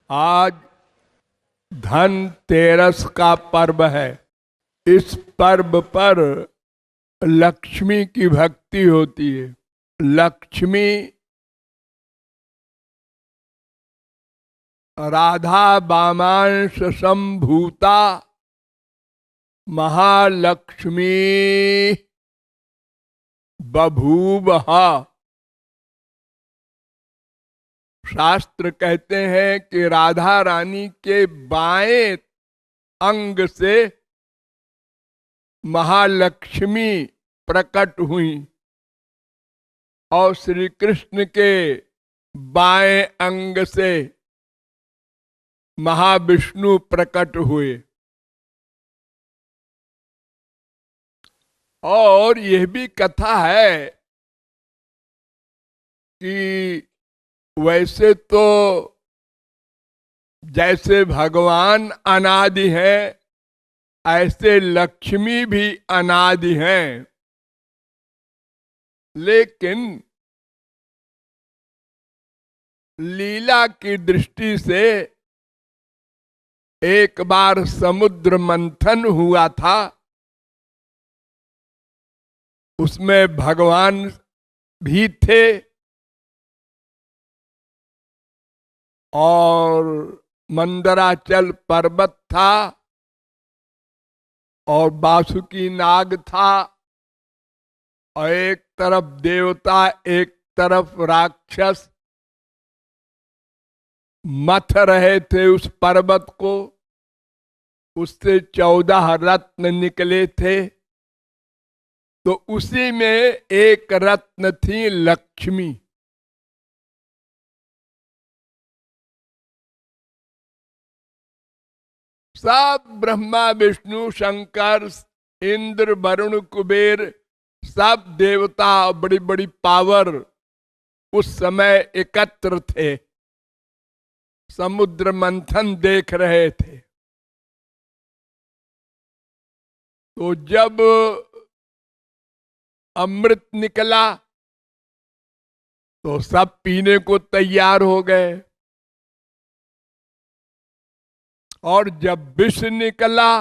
आज धनतेरस का पर्व है। इस पर्व पर लक्ष्मी की भक्ति होती है। लक्ष्मी राधा वामांश संभूता महालक्ष्मी बभूवः। शास्त्र कहते हैं कि राधा रानी के बाएं अंग से महालक्ष्मी प्रकट हुई और श्री कृष्ण के बाएं अंग से महाविष्णु प्रकट हुए। और यह भी कथा है कि वैसे तो जैसे भगवान अनादि हैं, ऐसे लक्ष्मी भी अनादि हैं, लेकिन लीला की दृष्टि से एक बार समुद्र मंथन हुआ था, उसमें भगवान भी थे और मंदराचल पर्वत था और वासुकी नाग था और एक तरफ देवता एक तरफ राक्षस मथ रहे थे उस पर्वत को। उससे 14 रत्न निकले थे, तो उसी में एक रत्न थी लक्ष्मी। सब ब्रह्मा विष्णु शंकर इंद्र वरुण कुबेर सब देवता बड़ी बड़ी पावर उस समय एकत्र थे, समुद्र मंथन देख रहे थे। तो जब अमृत निकला तो सब पीने को तैयार हो गए, और जब विष निकला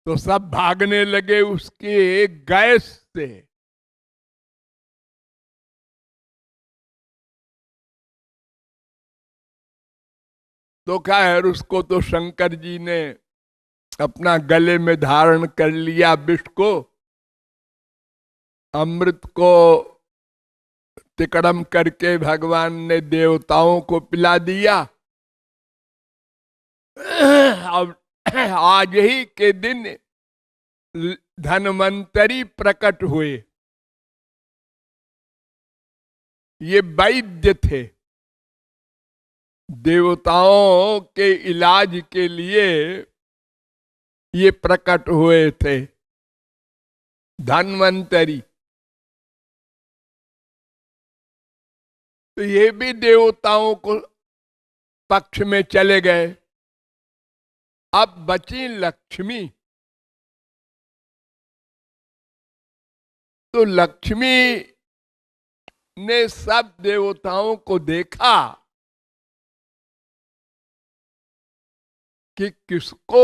तो सब भागने लगे उसके गैस से। तो खैर उसको तो शंकर जी ने अपना गले में धारण कर लिया विष को, अमृत को तिकड़म करके भगवान ने देवताओं को पिला दिया। अब आज ही के दिन धन्वंतरी प्रकट हुए। ये वैद्य थे, देवताओं के इलाज के लिए ये प्रकट हुए थे, धन्वंतरी। तो ये भी देवताओं को पक्ष में चले गए। अब बची लक्ष्मी। तो लक्ष्मी ने सब देवताओं को देखा कि किसको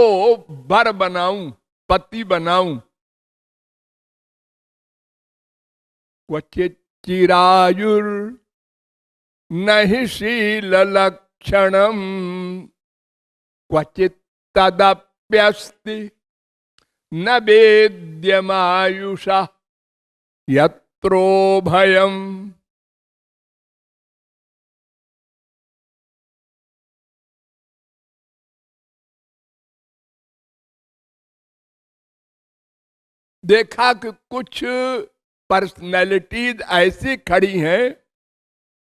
वर बनाऊं, पति बनाऊं। क्वचित चिरायुर नहीं शील लक्षणम क्वचित तदप्यस्ति न वेद्यमायुषा यत्रो भयम। देखा कि कुछ पर्सनैलिटीज ऐसी खड़ी हैं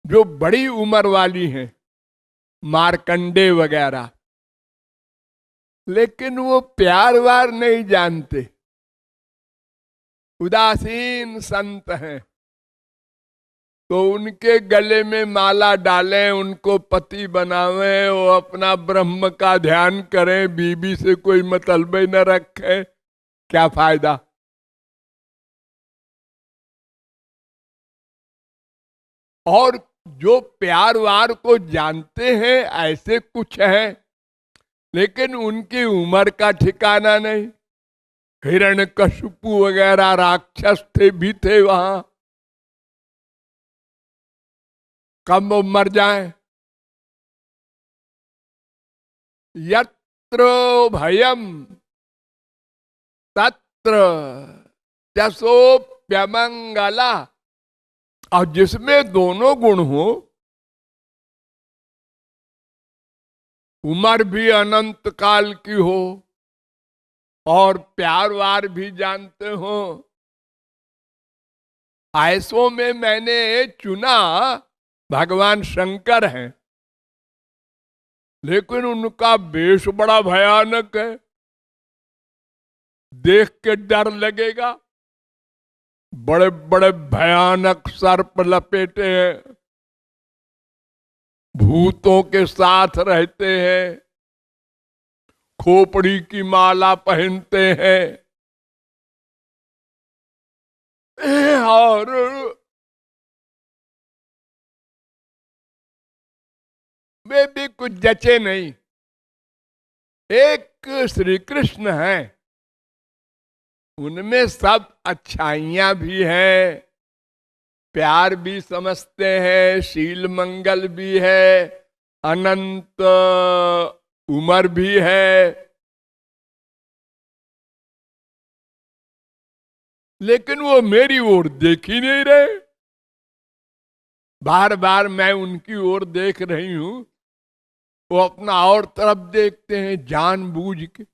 जो बड़ी उम्र वाली हैं, मार्कंडे वगैरह, लेकिन वो प्यार वार नहीं जानते, उदासीन संत हैं। तो उनके गले में माला डालें, उनको पति बनावें, वो अपना ब्रह्म का ध्यान करें, बीबी से कोई मतलब ही न रखें, क्या फायदा। और जो प्यार वार को जानते हैं ऐसे कुछ हैं, लेकिन उनकी उम्र का ठिकाना नहीं। हिरण्यकशिपु वगैरह राक्षस थे भी थे वहां, कब वो मर जाए। यत्र भयम तत्र जसोप्यमंगला। और जिसमें दोनों गुण हो, उम्र भी अनंत काल की हो और प्यार वार भी जानते हो, ऐसों में मैंने चुना भगवान शंकर हैं। लेकिन उनका वेश बड़ा भयानक है, देख के डर लगेगा। बड़े बड़े भयानक सर्प लपेटे हैं, भूतों के साथ रहते हैं, खोपड़ी की माला पहनते हैं और वे भी कुछ जचे नहीं। एक श्री कृष्ण है, उनमें सब अच्छाइयां भी हैं, प्यार भी समझते हैं, शील मंगल भी है, अनंत उम्र भी है। लेकिन वो मेरी ओर देख ही नहीं रहे। बार बार मैं उनकी ओर देख रही हूं, वो अपना और तरफ देखते हैं जानबूझ के।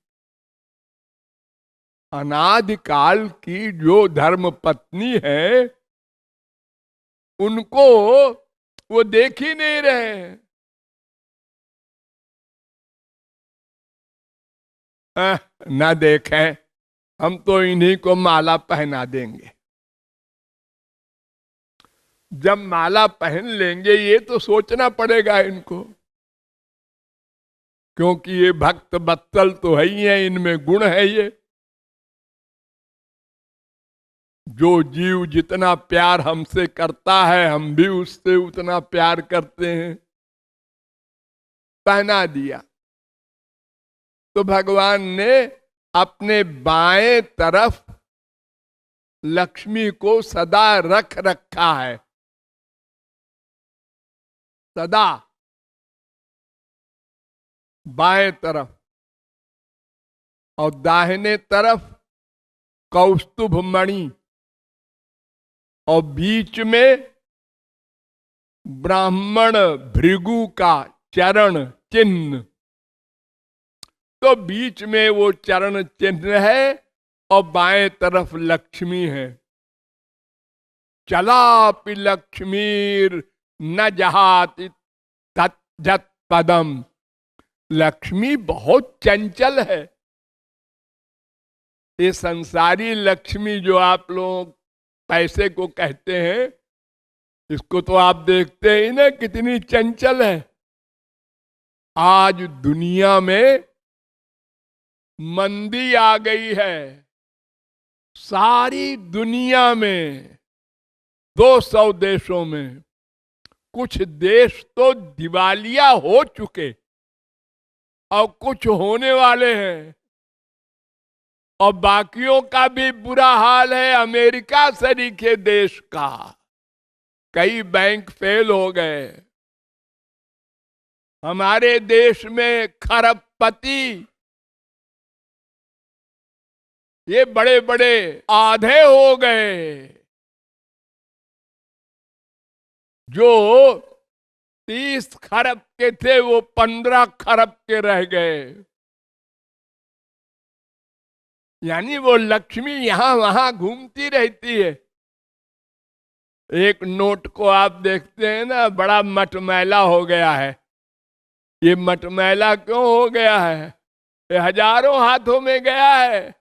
अनादिकाल की जो धर्म पत्नी है, उनको वो देख ही नहीं रहे। ना देखें, हम तो इन्हीं को माला पहना देंगे। जब माला पहन लेंगे, ये तो सोचना पड़ेगा इनको, क्योंकि ये भक्त बत्सल तो है ही है, इनमें गुण है ये। जो जीव जितना प्यार हमसे करता है, हम भी उससे उतना प्यार करते हैं। पहना दिया तो भगवान ने अपने बाएं तरफ लक्ष्मी को सदा रख रखा है, सदा बाएं तरफ, और दाहिने तरफ कौस्तुभ मणि, और बीच में ब्राह्मण भृगु का चरण चिन्ह। तो बीच में वो चरण चिन्ह है और बाएं तरफ लक्ष्मी है। चलापि लक्ष्मीर न जहाति तज्जत पदम। लक्ष्मी बहुत चंचल है। ये संसारी लक्ष्मी जो आप लोग पैसे को कहते हैं, इसको तो आप देखते ही ना कितनी चंचल है। आज दुनिया में मंदी आ गई है, सारी दुनिया में 200 देशों में। कुछ देश तो दिवालिया हो चुके और कुछ होने वाले हैं, और बाकियों का भी बुरा हाल है। अमेरिका सरीखे देश का कई बैंक फेल हो गए। हमारे देश में खरबपति, ये बड़े बड़े आधे हो गए। जो 30 खरब के थे वो 15 खरब के रह गए। यानी वो लक्ष्मी यहां वहां घूमती रहती है। एक नोट को आप देखते हैं ना, बड़ा मटमैला हो गया है। ये मटमैला क्यों हो गया है? ये हजारों हाथों में गया है।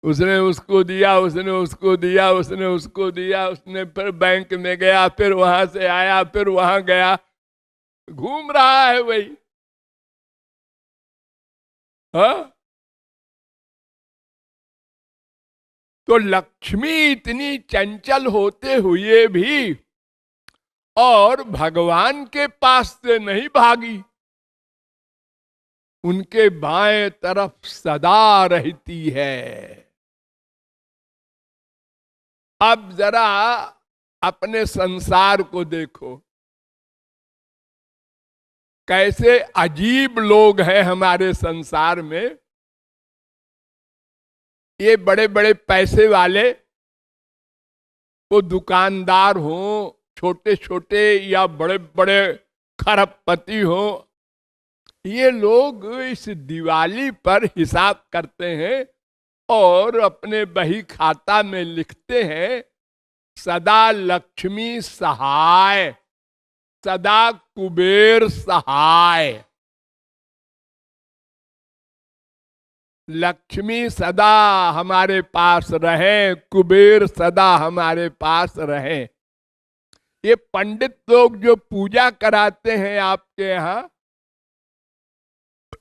उसने उसको दिया, उसने उसको दिया, उसने उसको दिया, उसने फिर बैंक में गया, फिर वहां से आया, फिर वहां गया, घूम रहा है वही। हाँ, तो लक्ष्मी इतनी चंचल होते हुए भी और भगवान के पास से नहीं भागी, उनके बाएं तरफ सदा रहती है। अब जरा अपने संसार को देखो, कैसे अजीब लोग हैं हमारे संसार में। ये बड़े बड़े पैसे वाले, वो दुकानदार हो, छोटे छोटे या बड़े बड़े खरबपति हो, ये लोग इस दिवाली पर हिसाब करते हैं और अपने बही खाता में लिखते हैं, सदा लक्ष्मी सहाय, सदा कुबेर सहाय। लक्ष्मी सदा हमारे पास रहे, कुबेर सदा हमारे पास रहे। ये पंडित लोग जो पूजा कराते हैं आपके यहाँ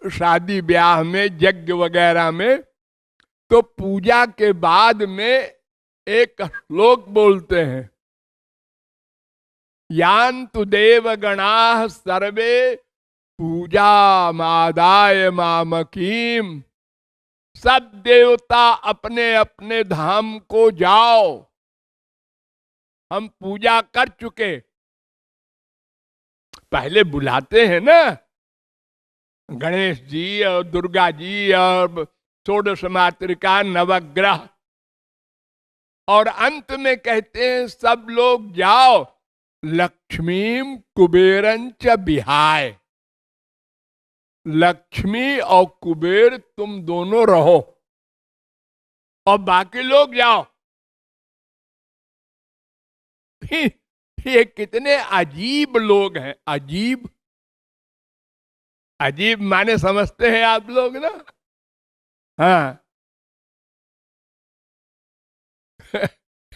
शादी ब्याह में, यज्ञ वगैरह में, तो पूजा के बाद में एक श्लोक बोलते हैं, यान्तु देवगणाः सर्वे पूजा मादाय मामकीम। सब देवता अपने अपने धाम को जाओ, हम पूजा कर चुके। पहले बुलाते हैं ना गणेश जी और दुर्गा जी और षोडश मातृका, नवग्रह, और अंत में कहते हैं सब लोग जाओ लक्ष्मीम कुबेरंच बिहाय। लक्ष्मी और कुबेर तुम दोनों रहो और बाकी लोग जाओ। ये कितने अजीब लोग हैं। अजीब, अजीब माने समझते हैं आप लोग ना। हाँ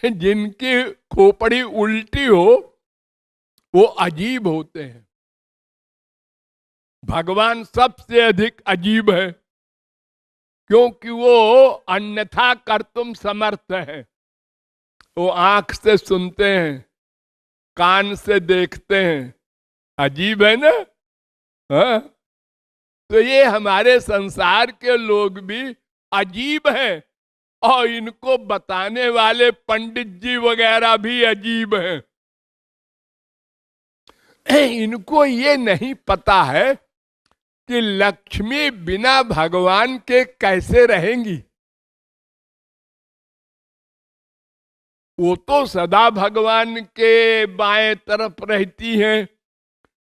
जिनकी खोपड़ी उल्टी हो वो अजीब होते हैं। भगवान सबसे अधिक अजीब है, क्योंकि वो अन्यथा कर्तुम समर्थ है। वो आंख से सुनते हैं, कान से देखते हैं। अजीब है ना। हाँ? तो ये हमारे संसार के लोग भी अजीब हैं, और इनको बताने वाले पंडित जी वगैरह भी अजीब हैं। इनको ये नहीं पता है कि लक्ष्मी बिना भगवान के कैसे रहेंगी। वो तो सदा भगवान के बाएं तरफ रहती हैं।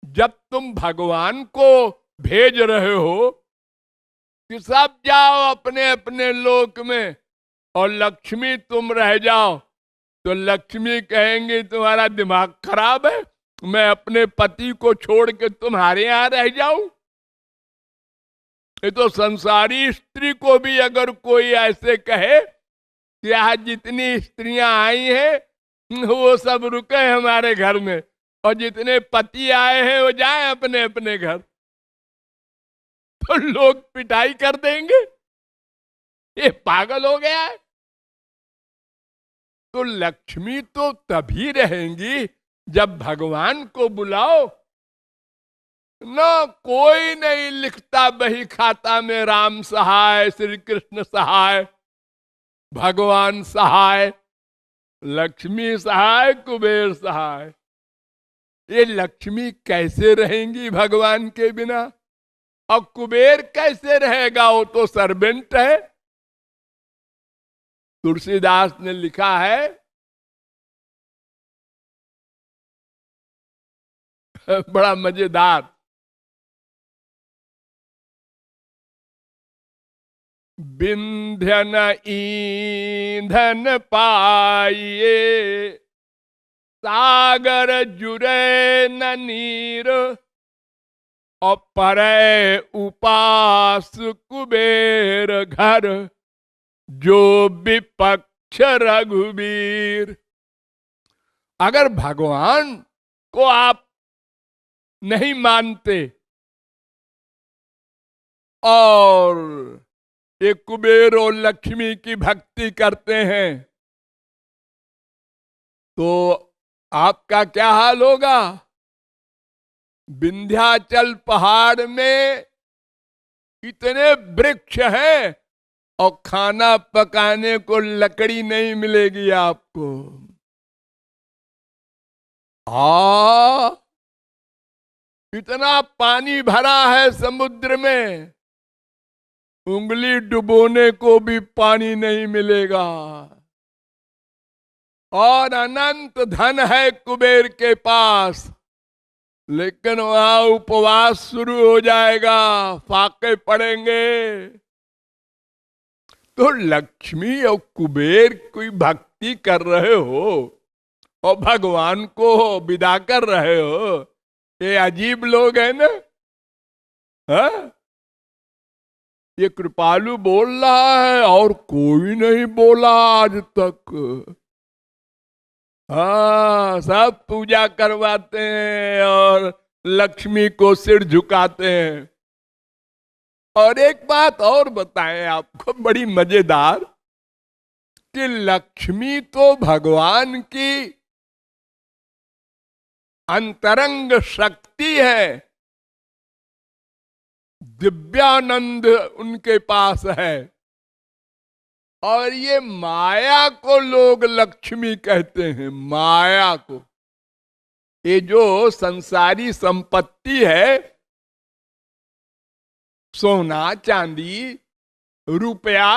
जब तुम भगवान को भेज रहे हो कि सब जाओ अपने अपने लोक में और लक्ष्मी तुम रह जाओ, तो लक्ष्मी कहेंगे तुम्हारा दिमाग खराब है, मैं अपने पति को छोड़ के तुम्हारे यहां रह जाऊं। ये तो संसारी स्त्री को भी अगर कोई ऐसे कहे कि आज जितनी स्त्रियां आई हैं वो सब रुके हमारे घर में, और जितने पति आए हैं वो जाएं अपने अपने घर, तो लोग पिटाई कर देंगे। ये पागल हो गया है। तो लक्ष्मी तो तभी रहेंगी जब भगवान को बुलाओ। न कोई नहीं लिखता बही खाता में राम सहाय, श्री कृष्ण सहाय, भगवान सहाय, लक्ष्मी सहाय, कुबेर सहाय। ये लक्ष्मी कैसे रहेंगी भगवान के बिना, और कुबेर कैसे रहेगा, वो तो सर्वेंट है। तुलसीदास ने लिखा है, बड़ा मजेदार, विंध्यन ईंधन पाइए, सागर जुरे न नीर, और परे उपास कुबेर घर, जो विपक्ष रघुबीर। अगर भगवान को आप नहीं मानते और ये कुबेर और लक्ष्मी की भक्ति करते हैं, तो आपका क्या हाल होगा? विंध्याचल पहाड़ में इतने वृक्ष हैं और खाना पकाने को लकड़ी नहीं मिलेगी आपको। इतना पानी भरा है समुद्र में, उंगली डुबोने को भी पानी नहीं मिलेगा। और अनंत धन है कुबेर के पास, लेकिन वहां उपवास शुरू हो जाएगा, फाके पड़ेंगे। तो लक्ष्मी और कुबेर कोई भक्ति कर रहे हो और भगवान को विदा कर रहे हो, ये अजीब लोग हैं ना। हा? ये कृपालु बोल रहा है और कोई नहीं बोला आज तक। हाँ, सब पूजा करवाते हैं और लक्ष्मी को सिर झुकाते हैं। और एक बात और बताएं आपको बड़ी मजेदार, कि लक्ष्मी तो भगवान की अंतरंग शक्ति है, दिव्यानंद उनके पास है। और ये माया को लोग लक्ष्मी कहते हैं, माया को। ये जो संसारी संपत्ति है, सोना चांदी रुपया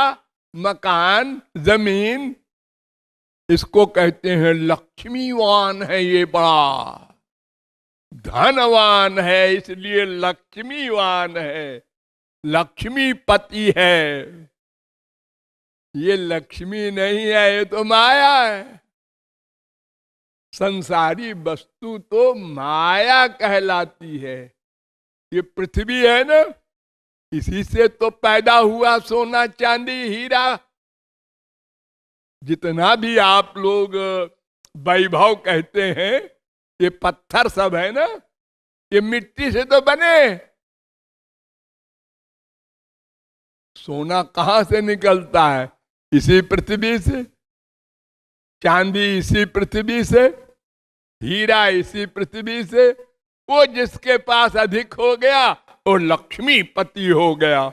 मकान जमीन, इसको कहते हैं लक्ष्मीवान है, ये बड़ा धनवान है, इसलिए लक्ष्मीवान है, लक्ष्मीपति है। ये लक्ष्मी नहीं है, ये तो माया है। संसारी वस्तु तो माया कहलाती है। ये पृथ्वी है ना, इसी से तो पैदा हुआ सोना चांदी हीरा। जितना भी आप लोग वैभव कहते हैं, ये पत्थर सब है ना, ये मिट्टी से तो बने। सोना कहां से निकलता है? इसी पृथ्वी से। चांदी इसी पृथ्वी से, हीरा इसी पृथ्वी से। वो जिसके पास अधिक हो गया वो लक्ष्मीपति हो गया,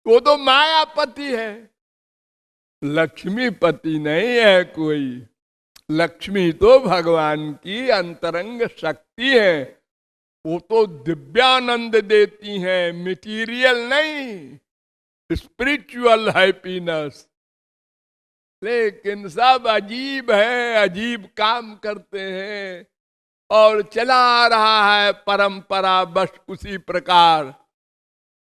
वो तो मायापति है, लक्ष्मीपति नहीं है कोई। लक्ष्मी तो भगवान की अंतरंग शक्ति है, वो तो दिव्यानंद देती हैं, मटीरियल नहीं, स्पिरिचुअल हैप्पीनेस। लेकिन सब अजीब है, अजीब काम करते हैं और चला रहा है परंपरा बस उसी प्रकार।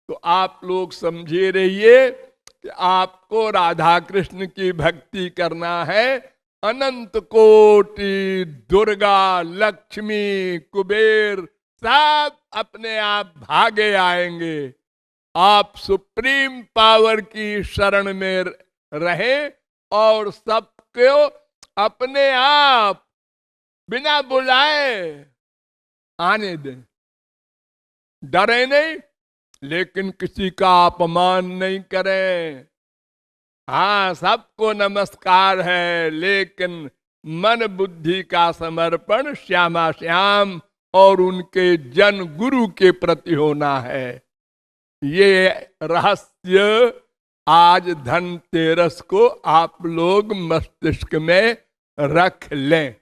तो आप लोग समझे रहिए कि आपको राधा कृष्ण की भक्ति करना है। अनंत कोटि दुर्गा लक्ष्मी कुबेर सब अपने आप भागे आएंगे। आप सुप्रीम पावर की शरण में रहें और सबको अपने आप बिना बुलाए आने दें। डरे नहीं, लेकिन किसी का अपमान नहीं करें। हाँ, सबको नमस्कार है, लेकिन मन बुद्धि का समर्पण श्यामा श्याम और उनके जन गुरु के प्रति होना है। ये रहस्य आज धनतेरस को आप लोग मस्तिष्क में रख लें।